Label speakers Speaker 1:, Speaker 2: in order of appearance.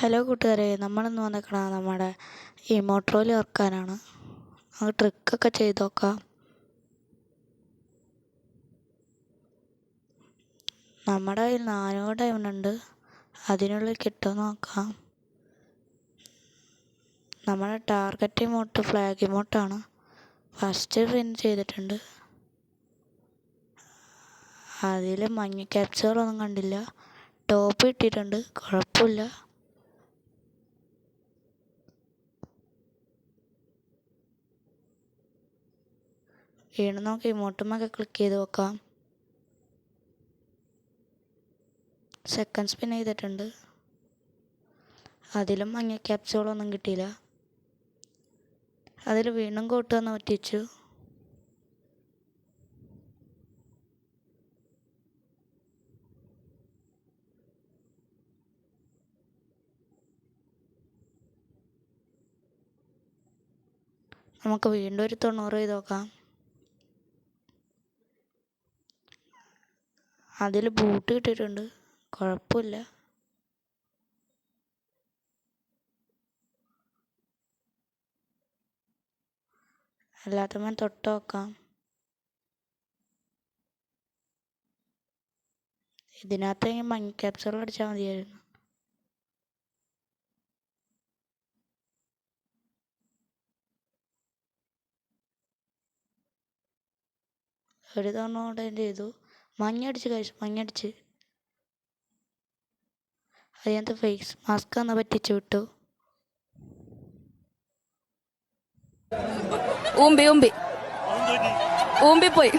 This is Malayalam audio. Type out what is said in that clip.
Speaker 1: ഹലോ കൂട്ടുകാരെ, നമ്മളിന്ന് വന്നേക്കണ നമ്മുടെ ഈ മോട്ടോറിൽ ഇറക്കാനാണ്. നമുക്ക് ട്രിക്കൊക്കെ ചെയ്ത് നോക്കാം. നമ്മുടെ കയ്യിൽ 400 ഡയമണ്ട് ഉണ്ട്, അതിനുള്ളിൽ കിട്ടുമെന്ന് നോക്കാം. നമ്മുടെ ടാർഗറ്റ് ഇമോട്ട് ഫ്ലാഗ് ഇമോട്ടാണ്. ഫസ്റ്റ് വിൻ ചെയ്തിട്ടുണ്ട്. അതിൽ മഞ്ഞ ക്യാപ്സുകളൊന്നും കണ്ടില്ല. ടോപ്പ് കിട്ടിയിട്ടുണ്ട്, കുഴപ്പമില്ല. വീണ്ടും നമുക്ക് ഇമോട്ടുമൊക്കെ ക്ലിക്ക് ചെയ്ത് നോക്കാം. സെക്കൻഡ് സ്പിൻ ചെയ്തിട്ടുണ്ട്, അതിലും മഞ്ഞ ക്യാപ്സുകളൊന്നും കിട്ടിയില്ല. അതിൽ വീണ്ടും കോട്ട് വന്ന് പറ്റിച്ചു. നമുക്ക് വീണ്ടും ഒരു 90 ചെയ്ത് നോക്കാം. അതിൽ ബൂട്ട് കിട്ടിയിട്ടുണ്ട്, കുഴപ്പമില്ല. എല്ലാത്തമ്മ തൊട്ട് നോക്കാം. ഇതിനകത്ത് മഞ്ഞ ക്യാപ്സുകൾ അടിച്ചാൽ മതിയായിരുന്നു. ഒരു തവണ കൂടെ ചെയ്തു, മഞ്ഞടിച്ച് കഴിച്ചു. മഞ്ഞടിച്ച് അതിനകത്ത് ഫേസ് മാസ്ക് ഒന്ന് പറ്റിച്ചു വിട്ടു.
Speaker 2: ഊമ്പി പോയി.